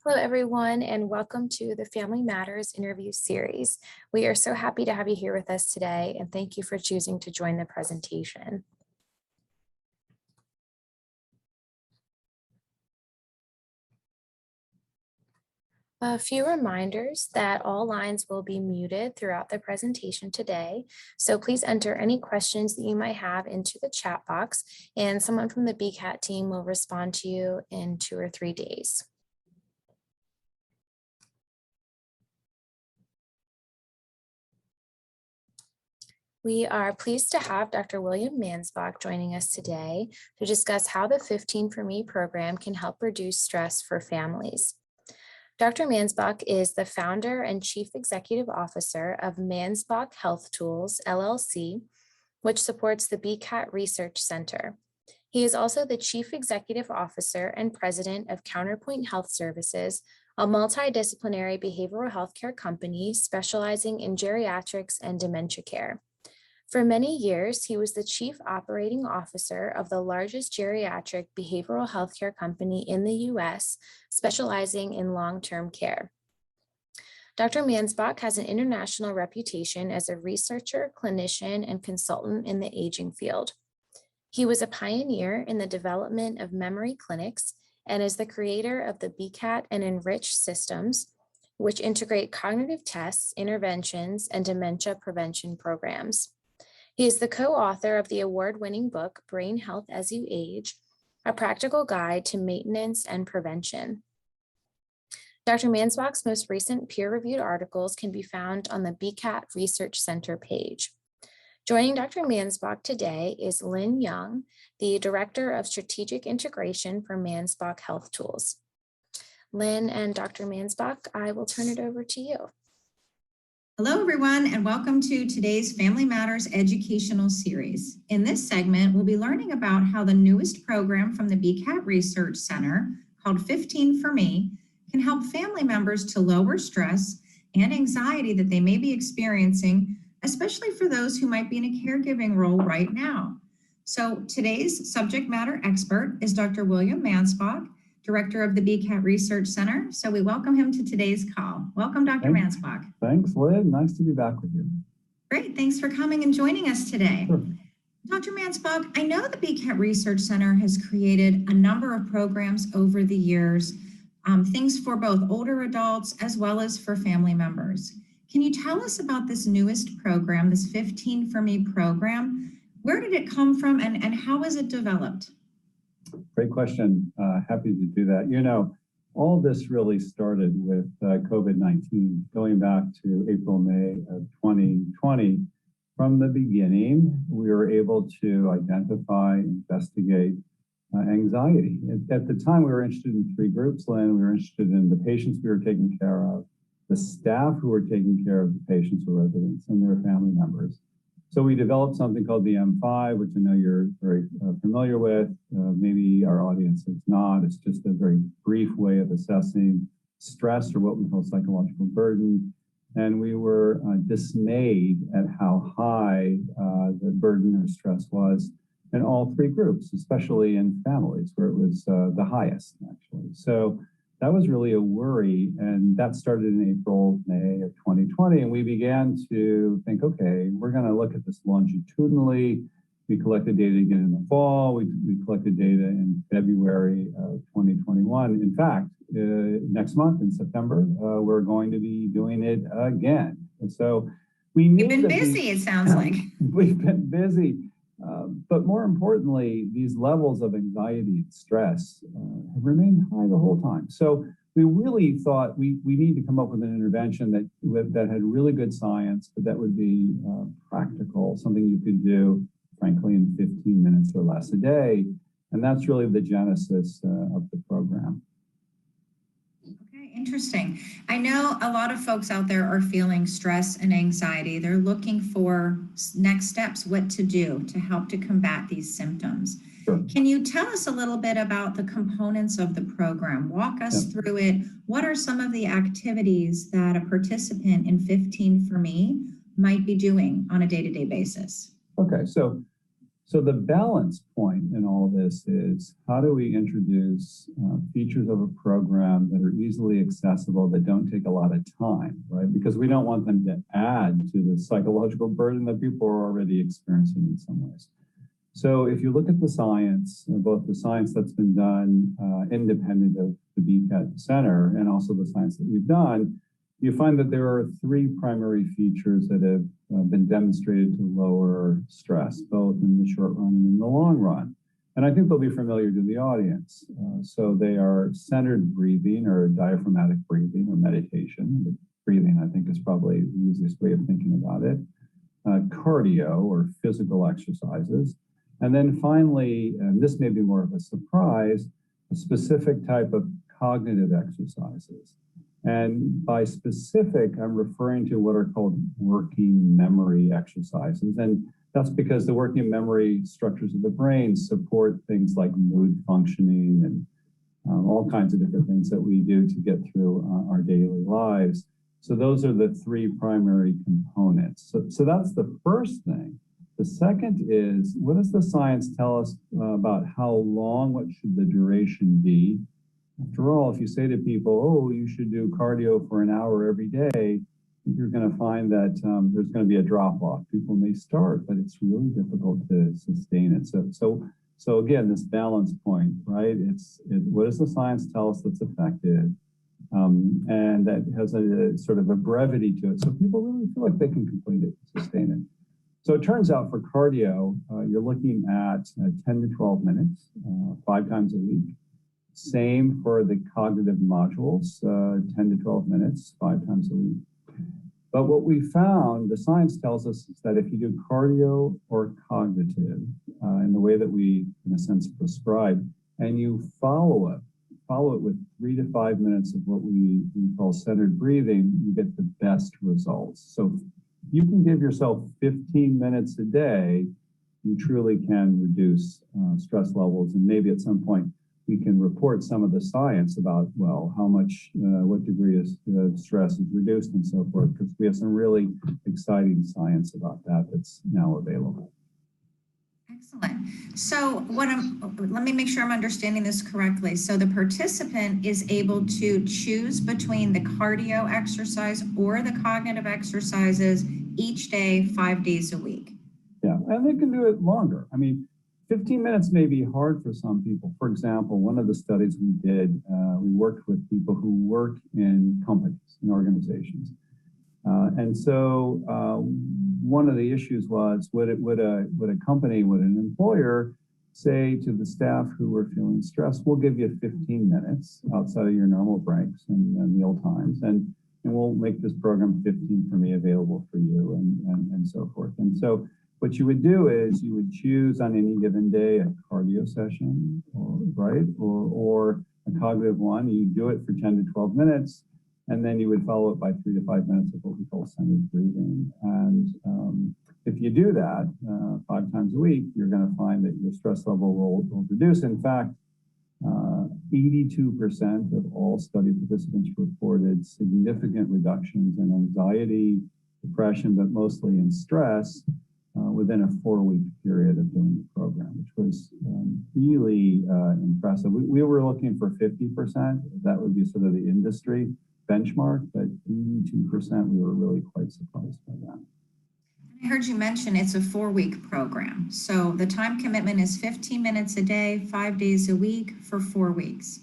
Hello, everyone, and welcome to the Family Matters interview series. We are so happy to have you here with us today, and thank you for choosing to join the presentation. A few reminders that all lines will be muted throughout the presentation today. So please enter any questions that you might have into the chat box, and someone from the BCAT team will respond to you in 2 or 3 days. We are pleased to have Dr. William Mansbach joining us today to discuss how the 15 for Me program can help reduce stress for families. Dr. Mansbach is the founder and chief executive officer of Mansbach Health Tools, LLC, which supports the BCAT Research Center. He is also the chief executive officer and president of Counterpoint Health Services, a multidisciplinary behavioral healthcare company specializing in geriatrics and dementia care. For many years, he was the chief operating officer of the largest geriatric behavioral healthcare company in the U.S., specializing in long-term care. Dr. Mansbach has an international reputation as a researcher, clinician, and consultant in the aging field. He was a pioneer in the development of memory clinics and is the creator of the BCAT and Enrich systems, which integrate cognitive tests, interventions, and dementia prevention programs. He is the co-author of the award-winning book, Brain Health as You Age, a practical guide to maintenance and prevention. Dr. Mansbach's most recent peer-reviewed articles can be found on the BCAT Research Center page. Joining Dr. Mansbach today is Lynn Young, the Director of Strategic Integration for Mansbach Health Tools. Lynn and Dr. Mansbach, I will turn it over to you. Hello, everyone, and welcome to today's Family Matters educational series. In this segment, we'll be learning about how the newest program from the BCAT Research Center, called 15 for Me, can help family members to lower stress and anxiety that they may be experiencing, especially for those who might be in a caregiving role right now. So today's subject matter expert is Dr. William Mansbach, Director of the BCAT Research Center. So we welcome him to today's call. Welcome, Dr. Mansbach. Thanks, Lynn. Nice to be back with you. Great. Thanks for coming and joining us today. Sure. Dr. Mansbach, I know the BCAT Research Center has created a number of programs over the years, things for both older adults as well as for family members. Can you tell us about this newest program, this 15 for Me program? Where did it come from and how was it developed? Great question. Happy to do that. You know, all this really started with COVID-19, going back to April, May of 2020. From the beginning, we were able to identify, investigate anxiety. At the time, we were interested in 3 groups, Lynn. We were interested in the patients we were taking care of, the staff who were taking care of the patients or residents, and their family members. So we developed something called the M5, which I know you're very familiar with. Maybe our audience is not. It's just a very brief way of assessing stress, or what we call psychological burden. And we were dismayed at how high the burden or stress was in all 3 groups, especially in families where it was the highest, actually. So that was really a worry, and that started in April, May of 2020, and we began to think, okay, we're going to look at this longitudinally. We collected data again in the fall. We collected data in February of 2021. In fact, next month in September, we're going to be doing it again. And so we knew You've been busy, it sounds like. We've been busy. But more importantly, these levels of anxiety and stress have remained high the whole time. So we really thought we need to come up with an intervention that had really good science, but that would be practical, something you could do, frankly, in 15 minutes or less a day. And that's really the genesis of the program. Interesting. I know a lot of folks out there are feeling stress and anxiety. They're looking for next steps, what to do to help to combat these symptoms. Sure. Can you tell us a little bit about the components of the program? Walk us through it. What are some of the activities that a participant in 15 for Me might be doing on a day-to-day basis? Okay, so So the balance point in all this is how do we introduce features of a program that are easily accessible, that don't take a lot of time, right? Because we don't want them to add to the psychological burden that people are already experiencing in some ways. So if you look at the science, both the science that's been done independent of the BCAT Center and also the science that we've done, you find that there are three primary features that have been demonstrated to lower stress, both in the short run and in the long run. And I think they'll be familiar to the audience. So they are centered breathing or diaphragmatic breathing or meditation. Breathing, I think, is probably the easiest way of thinking about it. Cardio or physical exercises. And then finally, and this may be more of a surprise, a specific type of cognitive exercises. And by specific, I'm referring to what are called working memory exercises. And that's because the working memory structures of the brain support things like mood functioning and all kinds of different things that we do to get through our daily lives. So those are the three primary components. So that's the first thing. The second is, what does the science tell us about how long, what should the duration be? After all, if you say to people, oh, you should do cardio for an hour every day, you're going to find that there's going to be a drop-off. People may start, but it's really difficult to sustain it. So again, this balance point, right? What does the science tell us that's effective? And that has a sort of a brevity to it. So people really feel like they can complete it, sustain it. So it turns out for cardio, you're looking at 10 to 12 minutes, 5 times a week. Same for the cognitive modules, 10 to 12 minutes, 5 times a week. But what we found, the science tells us, is that if you do cardio or cognitive in the way that we, in a sense, prescribe, and you follow it with 3 to 5 minutes of what we call centered breathing, you get the best results. So you can give yourself 15 minutes a day, you truly can reduce stress levels, and maybe at some point we can report some of the science about, well, how much, what degree of stress is reduced and so forth, because we have some really exciting science about that that's now available. Excellent. So let me make sure I'm understanding this correctly. So the participant is able to choose between the cardio exercise or the cognitive exercises each day, 5 days a week. Yeah, and they can do it longer. I mean, 15 minutes may be hard for some people. For example, one of the studies we did, we worked with people who work in companies, in organizations. And so one of the issues was, would a company, would an employer say to the staff who were feeling stressed, we'll give you 15 minutes outside of your normal breaks and meal times, and we'll make this program 15 for me available for you, and so forth. And so what you would do is you would choose on any given day a cardio session, or a cognitive one. You do it for 10 to 12 minutes, and then you would follow it by 3 to 5 minutes of what we call centered breathing. And if you do that 5 times a week, you're going to find that your stress level will reduce. In fact, 82% of all study participants reported significant reductions in anxiety, depression, but mostly in stress within a 4-week period of doing the program, which was really impressive. We were looking for 50%. That would be sort of the industry benchmark, but 82%, we were really quite surprised by that. I heard you mention it's a 4-week program. So the time commitment is 15 minutes a day, 5 days a week for 4 weeks.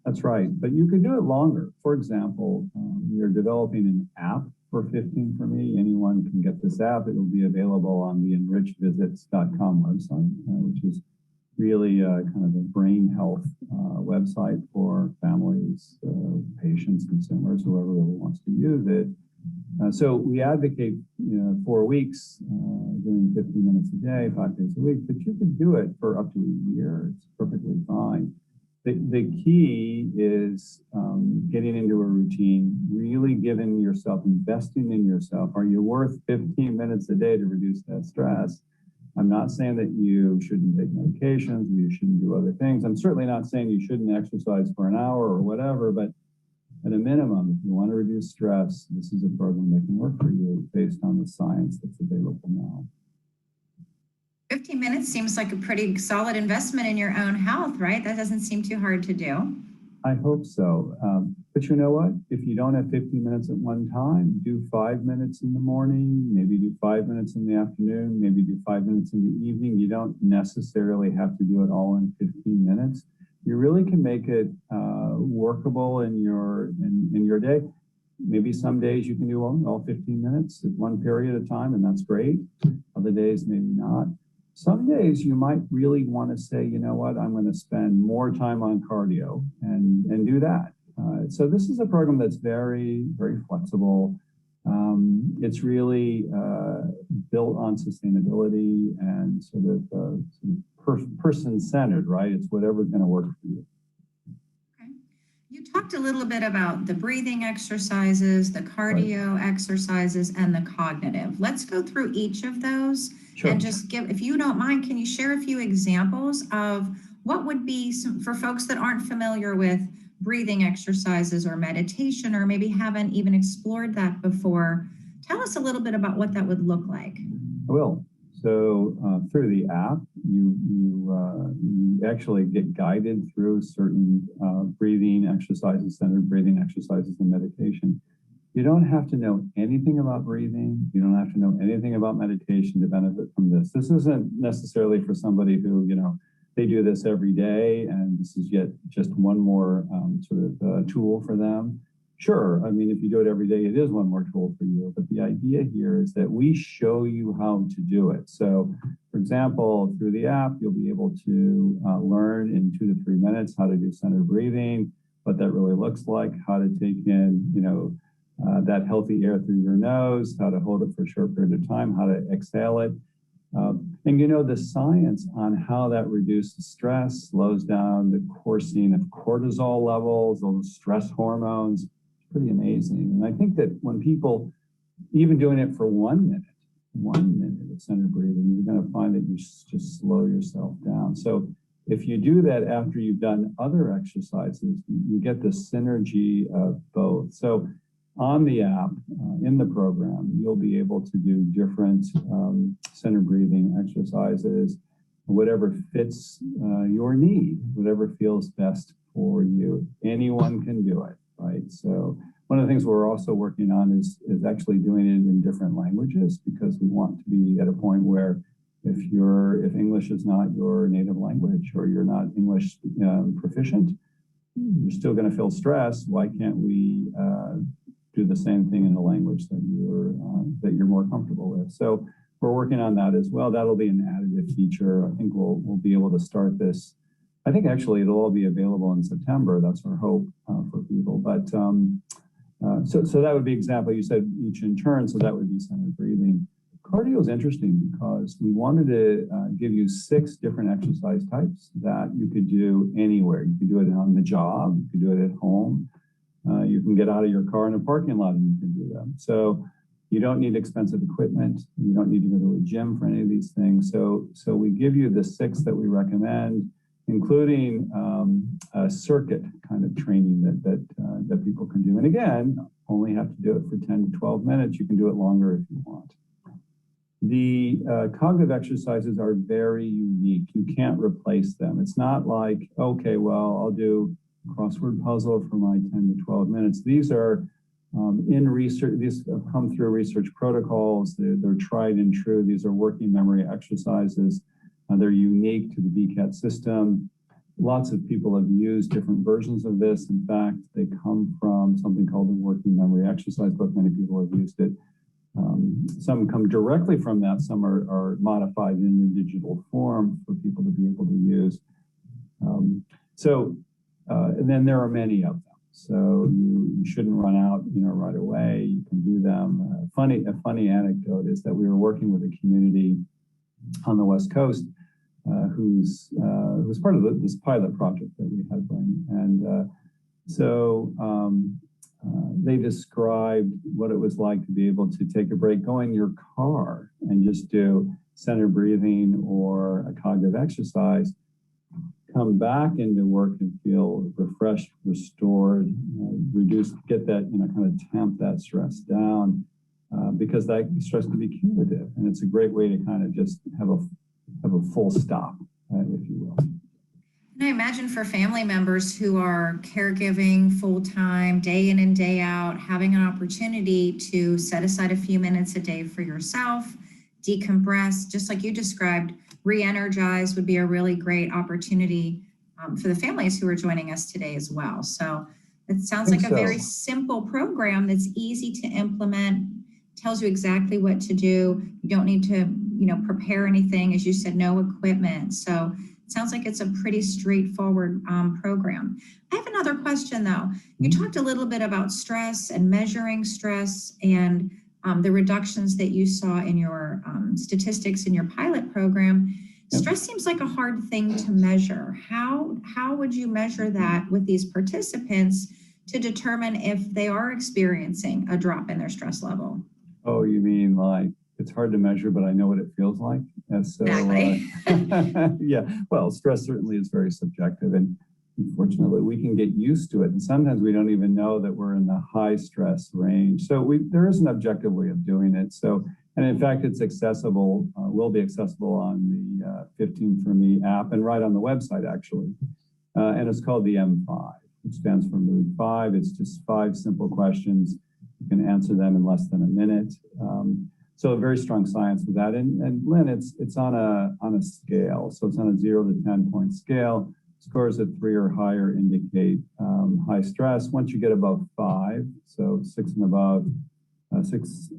That's right, but you could do it longer. For example, we are developing an app for 15 for Me. Anyone can get this app. It will be available on the enrichvisits.com website, which is really kind of a brain health website for families, patients, consumers, whoever really wants to use it. So we advocate 4 weeks, doing 15 minutes a day, 5 days a week, but you can do it for up to a year. It's perfectly fine. The key is getting into a routine, really giving yourself, investing in yourself. Are you worth 15 minutes a day to reduce that stress? I'm not saying that you shouldn't take medications or you shouldn't do other things. I'm certainly not saying you shouldn't exercise for an hour or whatever, but at a minimum, if you want to reduce stress, this is a program that can work for you based on the science that's available now. 15 minutes seems like a pretty solid investment in your own health, right? That doesn't seem too hard to do. I hope so. But you know what? If you don't have 15 minutes at one time, do 5 minutes in the morning, maybe do 5 minutes in the afternoon, maybe do 5 minutes in the evening. You don't necessarily have to do it all in 15 minutes. You really can make it workable in your day. Maybe some days you can do all 15 minutes at one period of time, and that's great. Other days, maybe not. Some days you might really want to say, you know what, I'm going to spend more time on cardio and do that. So this is a program that's very, very flexible. It's really built on sustainability and sort of person-centered, right? It's whatever's going to work for you. Okay. You talked a little bit about the breathing exercises, the cardio exercises, and the cognitive. Let's go through each of those. Sure. And just give, if you don't mind, can you share a few examples of what would be some, for folks that aren't familiar with breathing exercises or meditation, or maybe haven't even explored that before? Tell us a little bit about what that would look like. I will. So through the app, you actually get guided through certain breathing exercises, centered breathing exercises and meditation. You don't have to know anything about breathing. You don't have to know anything about meditation to benefit from this. This isn't necessarily for somebody who, you know, they do this every day and this is yet just one more tool for them. Sure, I mean, if you do it every day, it is one more tool for you. But the idea here is that we show you how to do it. So, for example, through the app, you'll be able to learn in 2 to 3 minutes how to do centered breathing, what that really looks like, how to take in, you know, that healthy air through your nose, how to hold it for a short period of time, how to exhale it. And you know, the science on how that reduces stress, slows down the coursing of cortisol levels, those stress hormones, it's pretty amazing. And I think that when people, even doing it for 1 minute of centered breathing, you're going to find that you just slow yourself down. So if you do that after you've done other exercises, you get the synergy of both. So on the app, in the program, you'll be able to do different centered breathing exercises, whatever fits your need, whatever feels best for you. Anyone can do it, right? So one of the things we're also working on is actually doing it in different languages, because we want to be at a point where if English is not your native language or you're not English proficient, you're still going to feel stress. Why can't we do the same thing in a language that you're more comfortable with? So we're working on that as well. That'll be an additive feature. I think we'll be able to start this. I think actually it'll all be available in September. That's our hope for people. But so that would be example. You said each in turn, so that would be centered breathing. Cardio is interesting because we wanted to give you 6 different exercise types that you could do anywhere. You could do it on the job. You could do it at home. You can get out of your car in a parking lot and you can do them. So you don't need expensive equipment. You don't need to go to a gym for any of these things. So we give you the 6 that we recommend, including a circuit kind of training that people can do. And again, only have to do it for 10 to 12 minutes. You can do it longer if you want. The cognitive exercises are very unique. You can't replace them. It's not like, okay, well, I'll do crossword puzzle for my 10 to 12 minutes. These are in research, these have come through research protocols. They're tried and true. These are working memory exercises. They're unique to the BCAT system. Lots of people have used different versions of this. In fact, they come from something called the Working Memory Exercise Book. Many people have used it. Some come directly from that. Some are modified in the digital form for people to be able to use. And then there are many of them. So you shouldn't run out, right away. You can do them. A funny anecdote is that we were working with a community on the West Coast who's part of this pilot project that we had going. And they described what it was like to be able to take a break, go in your car and just do centered breathing or a cognitive exercise, come back into work and feel refreshed, restored, get that, kind of tamp that stress down, because that stress can be cumulative. And it's a great way to kind of just have have a full stop, if you will. And I imagine for family members who are caregiving full-time, day in and day out, having an opportunity to set aside a few minutes a day for yourself, decompress, just like you described, re-energize would be a really great opportunity for the families who are joining us today as well. So it sounds like a very simple program that's easy to implement, tells you exactly what to do. You don't need to, prepare anything. As you said, no equipment. So it sounds like it's a pretty straightforward program. I have another question though. You talked a little bit about stress and measuring stress and the reductions that you saw in your statistics in your pilot program. Stress seems like a hard thing to measure. How would you measure that with these participants to determine if they are experiencing a drop in their stress level? Oh, you mean like it's hard to measure, but I know what it feels like? So, exactly. Yeah, well, stress certainly is very subjective, and unfortunately we can get used to it. And sometimes we don't even know that we're in the high stress range. So there is an objective way of doing it. So, and in fact, it's accessible, will be accessible on the 15 for Me app and right on the website, actually. And it's called the M5, which stands for Mood 5. It's just 5 simple questions. You can answer them in less than a minute. So a very strong science with that. And Lynn, it's on a scale. So it's on a 0 to 10 point scale. Scores at 3 or higher indicate high stress. Once you get above 5, so 6 and above, 6,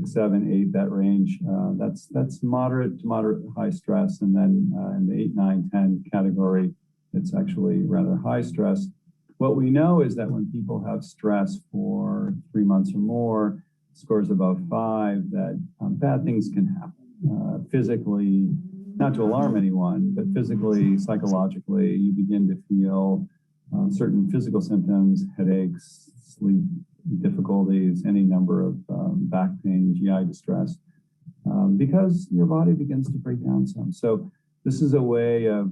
7, 8, that range, that's moderate to moderate high stress. And then in the 8, 9, 10 category, it's actually rather high stress. What we know is that when people have stress for 3 months or more, scores above 5, that bad things can happen. Physically, not to alarm anyone, but physically, psychologically, you begin to feel certain physical symptoms, headaches, sleep difficulties, any number of back pain, GI distress, because your body begins to break down some. So this is a way of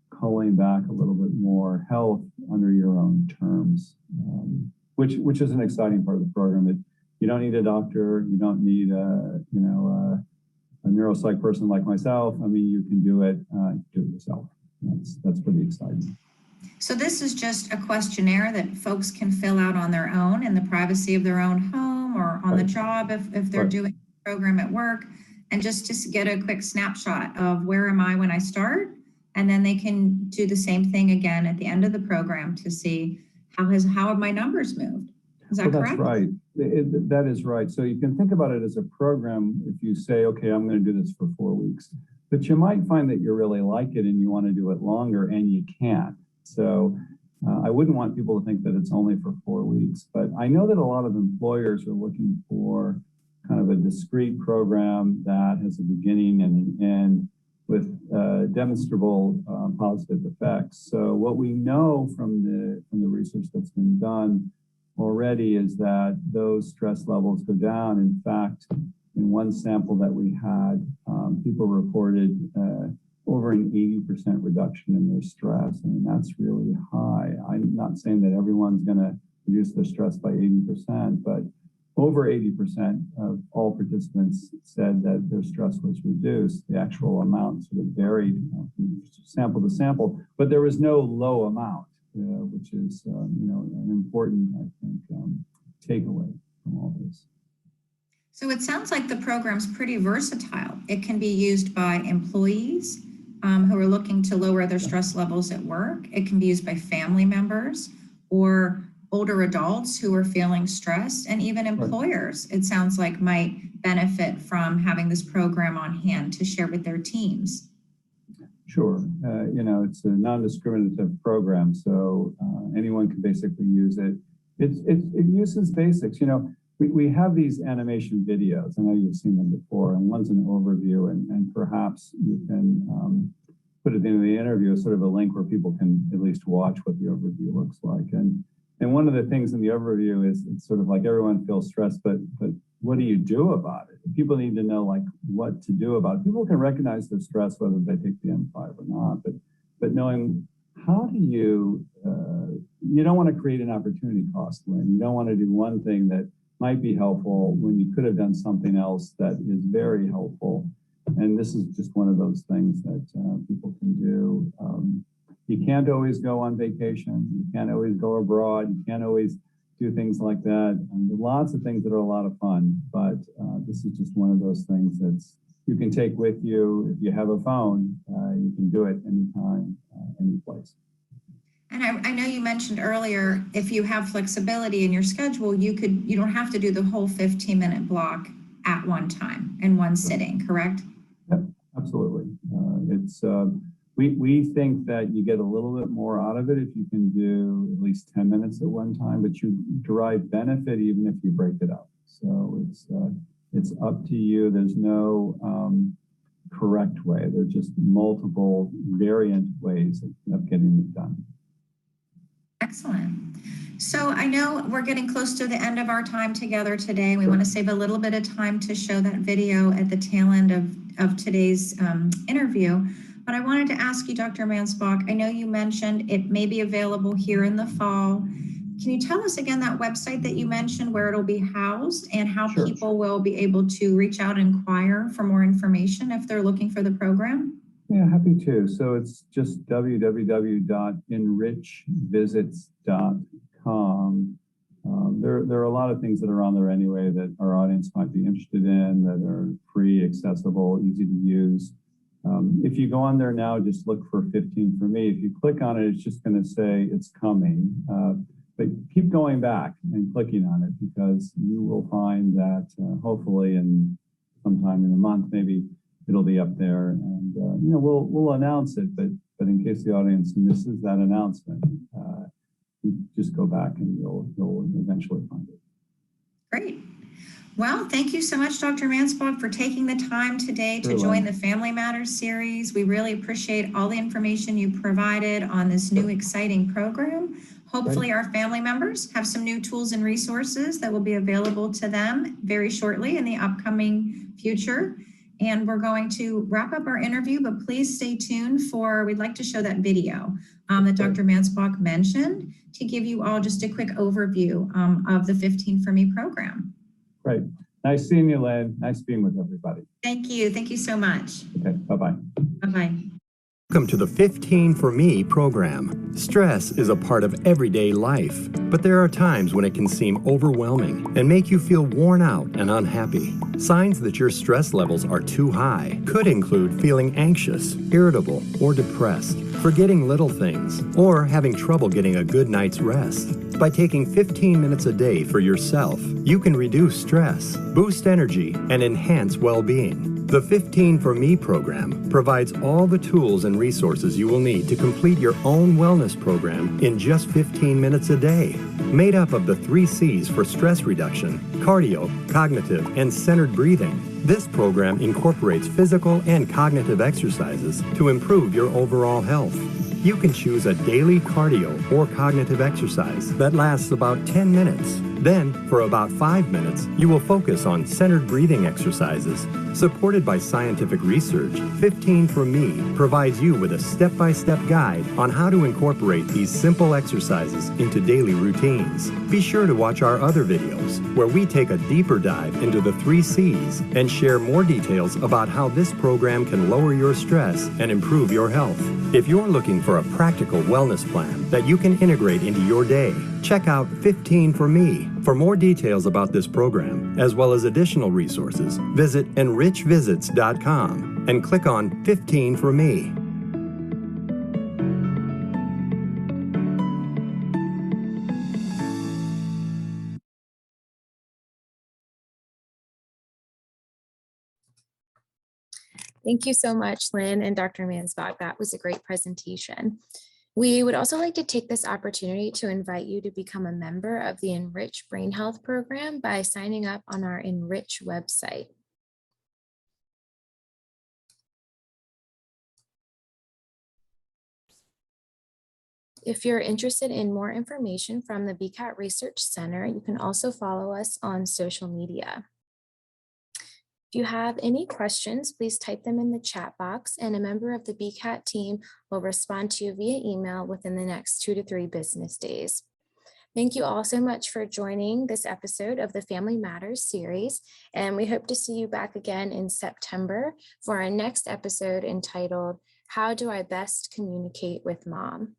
calling back a little bit more health under your own terms, which is an exciting part of the program. You don't need a doctor. You don't need a neuropsych person like myself. I mean, you can do it yourself. That's pretty exciting. So this is just a questionnaire that folks can fill out on their own in the privacy of their own home or on the job if they're doing a program at work, and just get a quick snapshot of where am I when I start, and then they can do the same thing again at the end of the program to see how have my numbers moved. Is that correct? That's right. That is right. So you can think about it as a program. If you say, okay, I'm going to do this for 4 weeks, but you might find that you really like it and you want to do it longer and you can't. So I wouldn't want people to think that it's only for 4 weeks, but I know that a lot of employers are looking for kind of a discrete program that has a beginning and an end with demonstrable positive effects. So what we know from the research that's been done already is that those stress levels go down. In fact, in one sample that we had, people reported over an 80% reduction in their stress. I mean, that's really high. I'm not saying that everyone's going to reduce their stress by 80%, but over 80% of all participants said that their stress was reduced. The actual amount sort of varied from sample to sample, but there was no low amount. Which is, an important, I think, takeaway from all this. So it sounds like the program's pretty versatile. It can be used by employees who are looking to lower their stress levels at work. It can be used by family members or older adults who are feeling stressed, and even employers, it sounds like, might benefit from having this program on hand to share with their teams. Sure. It's a non-discriminative program, so anyone can basically use it. It uses basics. We have these animation videos. I know you've seen them before, and one's an overview, and perhaps you can put it in the interview, sort of a link where people can at least watch what the overview looks like. And one of the things in the overview is it's sort of like everyone feels stressed, but what do you do about it? People need to know what to do about it. People can recognize their stress whether they take the M5 or not, but knowing how do you don't want to create an opportunity cost, Lynn. You don't want to do one thing that might be helpful when you could have done something else that is very helpful. And this is just one of those things that people can do. You can't always go on vacation. You can't always go abroad. You can't always do things like that. And there are lots of things that are a lot of fun, but this is just one of those things that you can take with you. If you have a phone, you can do it anytime, any place. And I know you mentioned earlier, if you have flexibility in your schedule, you don't have to do the whole 15-minute block at one time in one sitting, correct? Yep, absolutely. We think that you get a little bit more out of it if you can do at least 10 minutes at one time, but you derive benefit even if you break it up. So it's up to you. There's no correct way. There's just multiple variant ways of getting it done. Excellent. So I know we're getting close to the end of our time together today. We want to save a little bit of time to show that video at the tail end of today's interview. But I wanted to ask you, Dr. Mansbach, I know you mentioned it may be available here in the fall. Can you tell us again that website that you mentioned where it'll be housed and how Sure. people will be able to reach out and inquire for more information if they're looking for the program? Yeah, happy to. So it's just www.enrichvisits.com. There are a lot of things that are on there anyway that our audience might be interested in, that are free, accessible, easy to use. If you go on there now, just look for 15 for me. If you click on it, it's just going to say it's coming. But keep going back and clicking on it, because you will find that hopefully in sometime in a month, maybe it'll be up there, and we'll announce it. But in case the audience misses that announcement, you just go back and you'll eventually find it. Great. Well, thank you so much, Dr. Mansbach, for taking the time today to join the Family Matters series. We really appreciate all the information you provided on this new exciting program. Hopefully our family members have some new tools and resources that will be available to them very shortly in the upcoming future. And we're going to wrap up our interview, but please stay tuned we'd like to show that video that Dr. Mansbach mentioned to give you all just a quick overview of the 15 for Me program. Great. Nice seeing you, Lynn. Nice being with everybody. Thank you. Thank you so much. Okay, bye-bye. Bye-bye. Welcome to the 15 for Me program. Stress is a part of everyday life, but there are times when it can seem overwhelming and make you feel worn out and unhappy. Signs that your stress levels are too high could include feeling anxious, irritable, or depressed, forgetting little things, or having trouble getting a good night's rest. By taking 15 minutes a day for yourself, you can reduce stress, boost energy, and enhance well-being. The 15 for Me program provides all the tools and resources you will need to complete your own wellness program in just 15 minutes a day. Made up of the 3 C's for stress reduction: cardio, cognitive, and centered breathing. This program incorporates physical and cognitive exercises to improve your overall health. You can choose a daily cardio or cognitive exercise that lasts about 10 minutes. Then, for about 5 minutes, you will focus on centered breathing exercises. Supported by scientific research, 15 for Me provides you with a step-by-step guide on how to incorporate these simple exercises into daily routines. Be sure to watch our other videos, where we take a deeper dive into the 3 C's and share more details about how this program can lower your stress and improve your health. If you're looking for a practical wellness plan that you can integrate into your day, check out 15 for Me. For more details about this program, as well as additional resources, visit enrichvisits.com and click on 15 for Me. Thank you so much, Lynn and Dr. Mansbach. That was a great presentation. We would also like to take this opportunity to invite you to become a member of the Enrich Brain Health program by signing up on our Enrich website. If you're interested in more information from the BCAT Research Center, you can also follow us on social media. If you have any questions, please type them in the chat box and a member of the BCAT team will respond to you via email within the next 2 to 3 business days. Thank you all so much for joining this episode of the Family Matters series, and we hope to see you back again in September for our next episode entitled, How Do I Best Communicate with Mom?